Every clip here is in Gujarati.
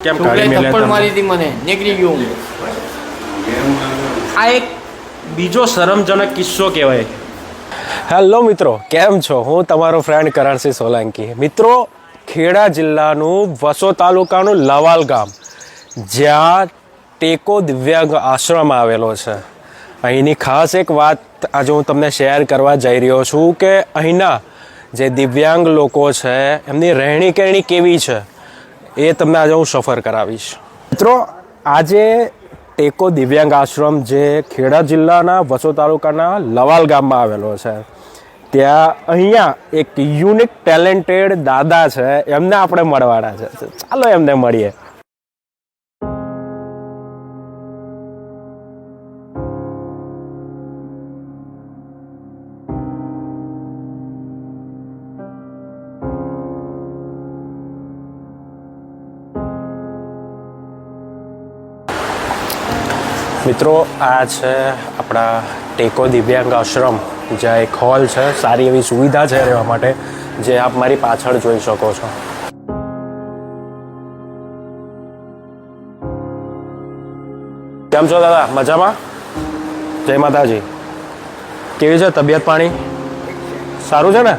કેમ છોકરાએ કાઢી મેલ્યા થપ્પડ તમે? મારી હતી મને, નીકળી ગયો હું. આ એક બીજો શરમજનક કિસ્સો કહેવાય. હેલો મિત્રો, કેમ છો? હું તમારો ફ્રેન્ડ કરણસિંહ સોલંકી. મિત્રો, ખેડા જિલ્લાનું વસો તાલુકાનું લવાલ ગામ, જ્યાં ટેકો દિવ્યાંગ આશ્રમ આવેલો છે. અહીંની ખાસ એક વાત આજે હું તમને શેર કરવા જઈ રહ્યો છું કે અહીંના જે દિવ્યાંગ લોકો છે એમની રહેણી કહેણી કેવી છે એ તમને આજે હું સફર કરાવીશ. મિત્રો, આજે ટેકો દિવ્યાંગ આશ્રમ જે ખેડા જિલ્લાના વસો તાલુકાના લવાલ ગામમાં આવેલો છે, ત્યાં અહીંયા એક યુનિક ટેલેન્ટેડ દાદા છે, એમને આપણે મળવાના છે. ચાલો એમને મળીએ. મિત્રો, આ છે આપણા ટેકો દિવ્યાંગ આશ્રમ, જ્યાં એક હોલ છે, સારી એવી સુવિધા છે રહેવા માટે, જે આપ મારી પાછળ જોઈ શકો છો. કેમ છો દાદા? મજામાં? જય માતાજી. કેવી છે તબિયત પાણી? સારું છે ને?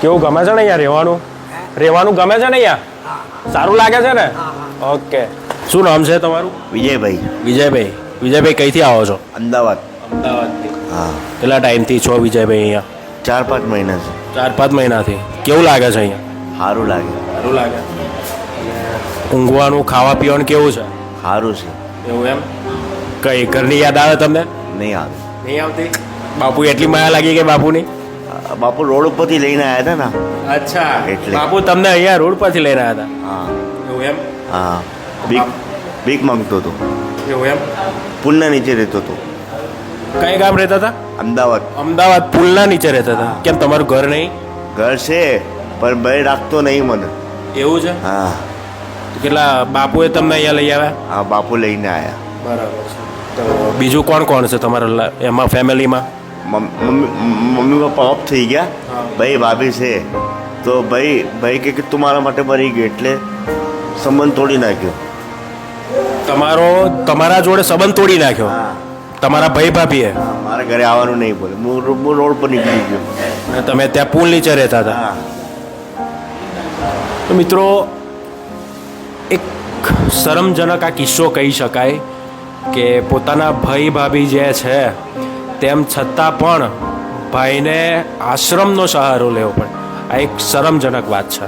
કેવું ગમે છે ને અહીંયા રહેવાનું? રહેવાનું ગમે છે ને અહીંયા? સારું લાગે છે ને? ઓકે. શું નામ છે તમારું? વિજયભાઈ. વિજયભાઈ. વિજયભાઈ કઈથી આવો છો? અમદાવાદ. અમદાવાદથી. હા, કેટલા ટાઈમથી છો વિજયભાઈ અહીંયા? 4-5 મહિના છે. 4-5 મહિનાથી. કેવું લાગે છે અહીંયા? સારું લાગે. સારું લાગે. ઊંઘવાનું, ખાવા પીવાનું કેવું છે? સારું છે. એવું એમ? કઈ ઘરની યાદ આવે તમને? નહીં આવે. નહીં આવતી? બાપુ એટલી માયા લાગી કે બાપુની? બાપુ રોડ ઉપરથી લઈને આવ્યા હતા ને. અચ્છા, એટલે. બાપુ તમને અહીંયા રોડ પરથી લઈને આવ્યા હતા? હા. એવું એમ? હા. ભીખ માંગતો હતો. એવું એમ? પુલના નીચે રહેતો હતો. કઈ ગામ રહેતા હતા? અમદાવાદ. અમદાવાદ પુલના નીચે રહેતા હતા. કેમ તમારું ઘર નહીં? ઘર છે પણ ભાઈ રાખતો નહીં મને. એવું છે? હા. કેટલા બાપુએ તમને અહીંયા લઈ આવ્યા? હા, બાપુ લઈને આવ્યા. બરાબર છે. તો બીજું કોણ કોણ છે તમારા એમાં ફેમિલીમાં? મમ્મી પપ્પા ઓફ થઈ ગયા. ભાઈ ભાભી છે. તો ભાઈ કે તું મારા માટે મરી ગયો, એટલે સંબંધ તોડી નાખ્યો. તમારા જોડે સંબંધ તોડી નાખ્યો? હા. તમારા ભાઈ ભાભીએ? હા, મારા ઘરે આવવાનું નહીં બોલે. હું રોડ પર નીકળી ગયો. અને તમે ત્યાં પુલ નીચે રહેતા હતા? હા. તો મિત્રો, એક શરમજનક આ કિસ્સો કહી શકાય કે પોતાના ભાઈ ભાભી જે છે તેમ છતાં પણ ભાઈને આશ્રમનો સહારો લેવો પડે. આ એક શરમજનક વાત છે.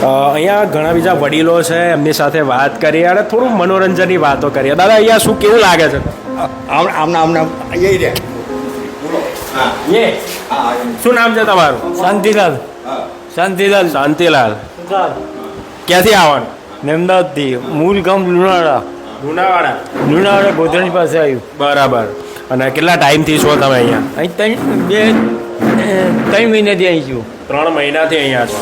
અહીંયા ઘણા બીજા વડીલો છે, એમની સાથે વાત કરીએ અને થોડું મનોરંજનની વાતો કરીએ. દાદા, અહીંયા શું કેવું લાગે છે? શું નામ છે તમારું? શાંતિલાલ. શાંતિલાલ. શાંતિલાલ. ક્યાંથી આવવાનું? અમદાવાદથી. મૂળ ગામ લુણાવાડા. લુણાવાડા. ગોધરાની પાસે આવ્યું. બરાબર. અને કેટલા ટાઈમથી છો તમે અહીંયા? અહીં 3 મહિનાથી અહીં છું. 3 મહિનાથી અહીંયા છો.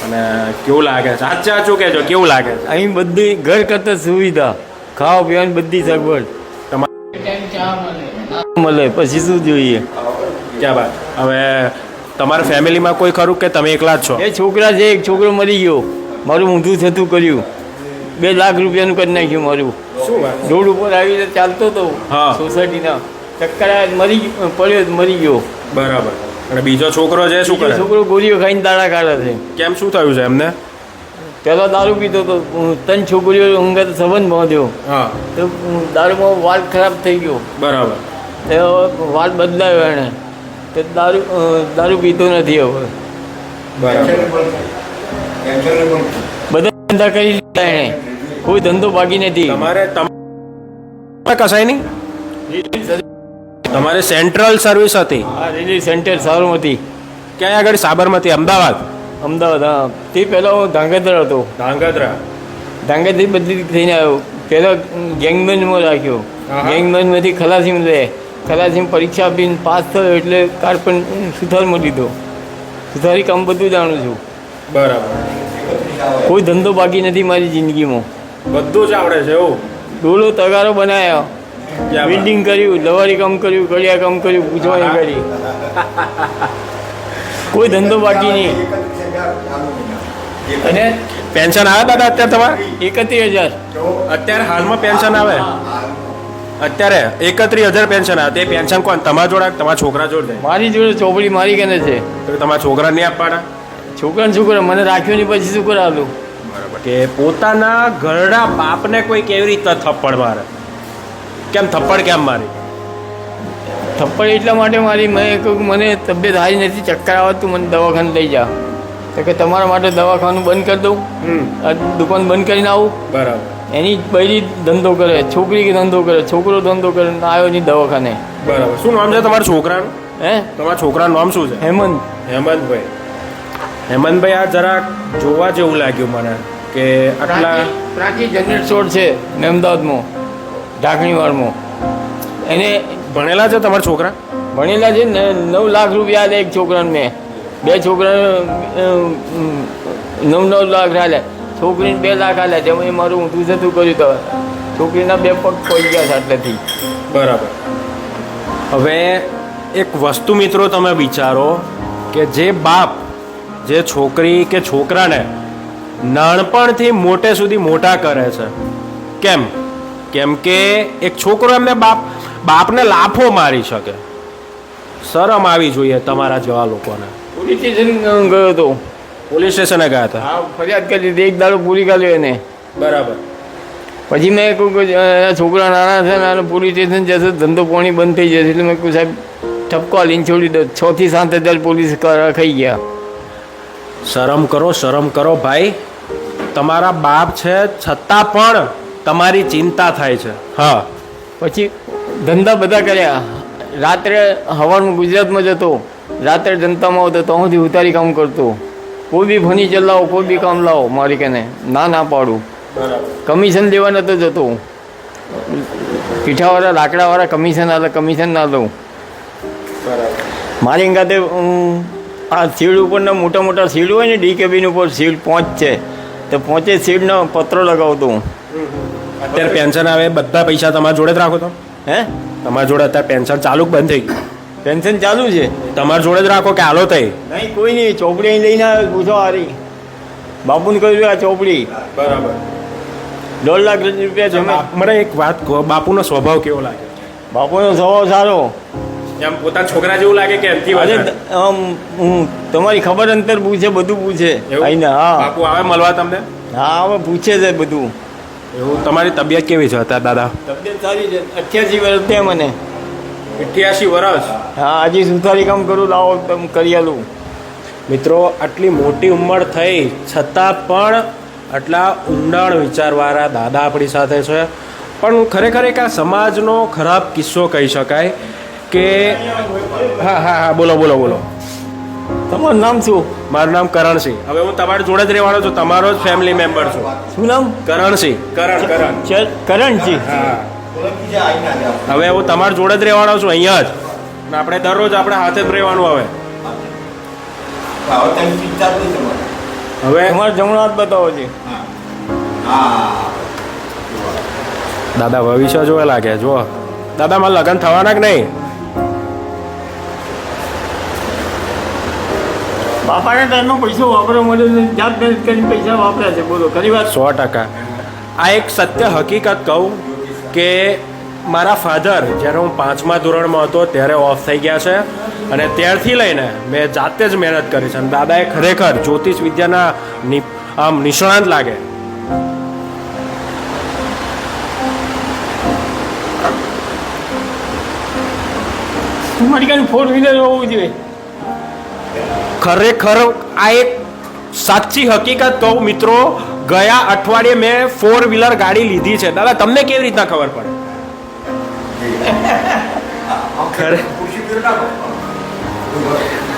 અને કેવું લાગે છે? સાચું કહેજો, કેવું લાગે છે? અહીં બધી ઘર કરતાં સુવિધા, ખાવા પીવાની બધી સગવડ મળે. પછી શું જોઈએ? ક્યાં વાત. હવે તમારા ફેમિલીમાં કોઈ ખરું કે તમે એકલા જ છો? એ છોકરા છે, એક છોકરો મરી ગયો. મારું ઊંધું થતું કર્યું. 2 લાખ રૂપિયાનું કરી નાખ્યું મારું. શું વાત? રોડ ઉપર આવીને ચાલતો હતો. હા. સોસાયટીના ચક્કર પડ્યો, મરી ગયો. બરાબર. અને બીજો છોકરો છે, શું કરે? છોકરો ગોળીઓ ખાઈને દાડા કાઢે છે. કેમ, શું થયું છે એમને? પહેલાં દારૂ પીતો હતો. 3 છોકરીઓ ઊંઘે તો સંબંધ બાંધ્યો. હા. તો દારૂમાં વાળ ખરાબ થઈ ગયો. બરાબર. તો વાળ બદલાયો એણે. તો દારૂ પીતો નથી હવે. બરાબર. બધા ધંધા કરી લીધા એણે. કોઈ ધંધો બાકી નથી. તમારે કસાય નહીં? તમારે સેન્ટ્રલ સર્વિસ હતી? આ રેલવે સેન્ટર સાબરમતી. ક્યાં આગળ? સાબરમતી, અમદાવાદ. અમદાવાદ. હા. તે પહેલાં હું ધાંગધ્રા હતો. ધાંગધ્રા. ધાંગધ્રી બદલી થઈને આવ્યો. પહેલાં ગેંગમેનમાં રાખ્યો. ગેંગમેનમાંથી ખલાસીમાં લે. ખલાસીમાં પરીક્ષા આપીને પાસ થયો એટલે પણ સુથારમાં લીધો. સુથારી કામ બધું જાણું છું. બરાબર. કોઈ ધંધો બાકી નથી મારી જિંદગીમાં. બધું જ આવડે છે એવું? ડોલો તગારો બનાવ્યો, બિલ્ડિંગ કર્યું, લવારી કામ કર્યું, કડિયા કામ કર્યું, પૂછવાની કરી. કોઈ ધંધો બાકી નહીં. અને પેન્શન આવે દાદા અત્યારે તમારે? 31,000. અત્યારે હાલમાં પેન્શન આવે? અત્યારે 31,000 પેન્શન આવે. તે પેન્શન કોણ તમારા જોડે તમારા છોકરા જોડે? મારી જોડે ચોપડી મારી કને છે. તો તમારા છોકરા નહીં આપવાના? છોકરાને શું કરે, મને રાખ્યો નહીં પછી શું કરાવું? કે પોતાના ઘરડા બાપને કોઈ કેવી રીતે થપ્પડ મારે? કેમ થપ્પડ કેમ મારી? થપ્પડ એટલા માટે મારી, મેં કહ્યું મને તબિયત સારી નથી, ચક્કર આવે, તું મને દવાખાને લઈ જા. તો કે તમારા માટે દવાખાનું બંધ કરી દઉં, આ દુકાન બંધ કરીને આવું. બરાબર. એની બૈરી ધંધો કરે, છોકરી ધંધો કરે, છોકરો ધંધો કરે, આવ્યો નહીં દવાખાને. બરાબર. શું નામ છે તમારા છોકરાનું? હે, તમારા છોકરાનું નામ શું છે? હેમંત. હેમંતભાઈ. હેમંતભાઈ, આ જરાક જોવા જેવું લાગ્યું મને કે આટલા પ્રાચી જનરલ સ્ટોર છે અમદાવાદમાં, ઢાકણીવાડમાં. એને ભણેલા છે તમારા છોકરા? ભણેલા છે ને. 9 લાખ રૂપિયા આલે એક છોકરાને. મેં 2 છોકરાને 9 લાખ આલે, છોકરીને 2 લાખ આલે. જેમાં એ મારું ઊંધું જતું કર્યું તો છોકરીના 2 પગ પડી ગયા છે આટલેથી. બરાબર. હવે એક વસ્તુ મિત્રો તમે વિચારો કે જે બાપ જે છોકરી કે છોકરાને નાનપણથી મોટે સુધી મોટા કરે છે, કેમ કે એક છોકરો એમને બાપને લાફો મારી શકે. શરમ આવી જોઈએ તમારા જેવા લોકોને. પોલીસ સ્ટેશન ગયો હતો. પોલીસ સ્ટેશને ગયા હતા? હા, ફરિયાદ કરી દીધી. 1 દાડો પૂરી કાઢ્યો એને. બરાબર. પછી મેં કહ્યું કે છોકરા નાના છે ને, પોલીસ સ્ટેશન જશે ધંધો પાણી બંધ થઈ જશે. એટલે મેં કહ્યું સાહેબ ઠપકો આલીને છોડી દો. 6 થી 7 હજાર પોલીસ ખાઈ ગયા. શરમ કરો ભાઈ. તમારા બાપ છે છતાં પણ તમારી ચિંતા થાય છે. હા. પછી ધંધા બધા કર્યા. રાત્રે હવારમાં ગુજરાતમાં જતો, રાત્રે જનતામાં આવતો, તો સુધી ઉતારી કામ કરતો. કોઈ બી ફર્નિચર લાવો, કોઈ બી કામ લાવો, મારી કને ના પાડું. કમિશન લેવા નતો જતો. પીઠાવાળા લાકડાવાળા કમિશન ના લઉં. મારી ગાતે આ સીડ ઉપરના મોટા મોટા સીડ હોય ને, ડી કેબિન ઉપર સીડ 5 છે, તો 5 સીડનો પત્રો લગાવતો. અત્યારે પેન્શન આવે બધા પૈસા તમારા જોડે જ રાખો તો? હે, તમારા જોડે અત્યારે પેન્શન ચાલુ બંધ થઈ ગયું? પેન્શન ચાલુ છે. તમારા જોડે જ રાખો કે હાલો થઈ? નહીં, કોઈ નહીં. ચોપડી અહીં લઈને આવે, પૂછો હારી. બાપુને કહ્યું આ ચોપડી બરાબર 1.5 લાખ રૂપિયા જમે. મને એક વાત કહો, બાપુનો સ્વભાવ કેવો લાગે? બાપુનો સ્વભાવ સારો. એમ પોતા છોકરા જેવું લાગે કે એમથી અરે વધારે? તમારી ખબર અંતર પૂછે, બધું પૂછે. એવું? આઈને હા બાપુ આવે મળવા તમને? હા, હવે પૂછે છે બધું. એવું. તમારી તબિયત કેવી છે અત્યારે દાદા? તબિયત સારી છે. 88 વર્ષ થયા મને. 88 વર્ષ? હા, હજી સુથારી કામ કરું, લાવો તમે કરી આલું. મિત્રો, આટલી મોટી ઉંમર થઈ છતાં પણ આટલા ઊંડાણ વિચારવાળા દાદા આપણી સાથે છે. પણ ખરેખર એક આ સમાજનો ખરાબ કિસ્સો કહી શકાય કે હા, બોલો. તમારું નામ શું? મારું નામ કરણસિંહ. હવે હું તમારી જોડે જ રહેવાનો છું, તમારો જ ફેમિલી મેમ્બર છું. શું નામ? કરણસિંહ. કરણ. કરણજી. હા. હવે હું તમારી જોડે જ રહેવાનો છું, અહીંયા જ. અને આપણે દરરોજ આપણે હાથે જ રહેવાનું. હવે તમારો જમણો હાથ બતાવો છે. દાદા ભવિષ્ય જોવા લાગે. જો દાદા, મારા લગ્ન થવાના કે નહીં? બાપાના ટાઈમમાં પૈસો વાપરવા મળે, જાત મહેનત કરીને પૈસા વાપર્યા છે. બોલો, ખરી વાત? 100%. આ એક સત્ય હકીકત કહું કે મારા ફાધર જ્યારે હું 5મા ધોરણમાં હતો ત્યારે ઓફ થઈ ગયા છે, અને ત્યારથી લઈને મેં જાતે જ મહેનત કરી છે. અને દાદાએ ખરેખર જ્યોતિષ વિદ્યાના આમ નિષ્ણાંત લાગે. તમારી કાંઈ 4 વ્હીલર હોવું જોઈએ. ખરેખર આ એક સાચી હકીકત કહું મિત્રો, ગયા અઠવાડિયે મેં 4 વ્હીલર ગાડી લીધી છે. દાદા, તમને કેવી રીતના ખબર પડે?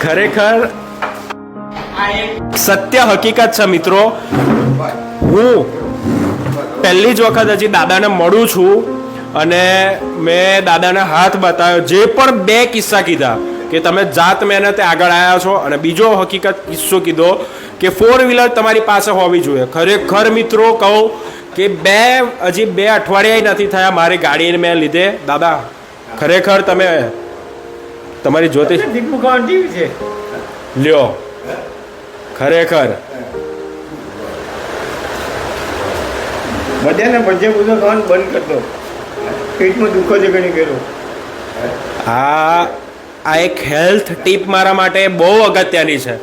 ખરેખર આ એક સત્ય હકીકત છે મિત્રો. હું પહેલી જ વખત હજી દાદાને મળું છું, અને મેં દાદાને હાથ બતાવ્યો. જે પણ 2 કિસ્સા કીધા કે તમે જાત મહેનતે આગળ આવ્યા છો, અને બીજો હકીકત કિસ્સો કીધો કે 4 વ્હીલર તમારી પાસે હોવી જોઈએ. ખરેખર મિત્રો કહું કે હજી 2 અઠવાડિયા નથી થયા મારી ગાડીને મેં લીધે. દાદા, ખરેખર તમે તમારી જ્યોતિષ લ્યો. ખરેખર બધાને ભજીયા બધું ખાવાનું બંધ કરતો, પેટમાં દુખો છે ઘણી કર્યો. આ એક હેલ્થ ટીપ મારા માટે બહુ અગત્યની છે.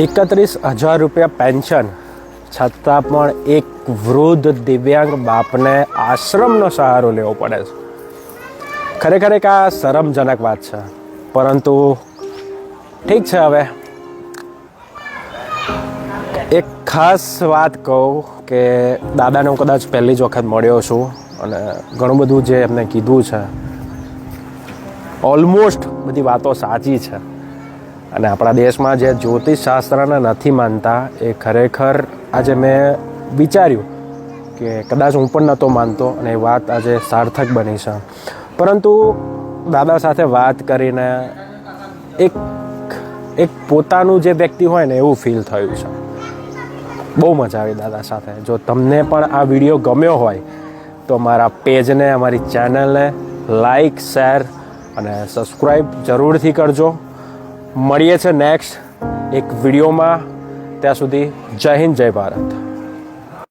31,000 રૂપિયા પેન્શન છતાં પણ એક વૃદ્ધ દિવ્યાંગ બાપને આશ્રમનો સહારો લેવો પડે છે. ખરેખર એક આ શરમજનક વાત છે, પરંતુ ઠીક છે. હવે એક ખાસ વાત કહું કે દાદાને હું કદાચ પહેલી જ વખત મળ્યો છું અને ઘણું બધું જે એમને કીધું છે ઓલમોસ્ટ બધી વાતો સાચી છે. અને આપણા દેશમાં જે જ્યોતિષશાસ્ત્રને નથી માનતા એ ખરેખર આજે મેં વિચાર્યું કે કદાચ હું પણ નહોતો માનતો અને એ વાત આજે સાર્થક બની છે. પરંતુ દાદા સાથે વાત કરીને એક પોતાનું જે વ્યક્તિ હોય ને એવું ફીલ થયું છે. બહુ મજા આવી દાદા સાથે. જો તમને પણ આ વિડીયો ગમ્યો હોય તો મારા પેજને, અમારી ચેનલને લાઈક, શેર અને સબસ્ક્રાઈબ જરૂરથી કરજો. મળીએ છે નેક્સ્ટ એક વિડીયોમાં. ત્યાં સુધી જય હિન્દ, જય ભારત.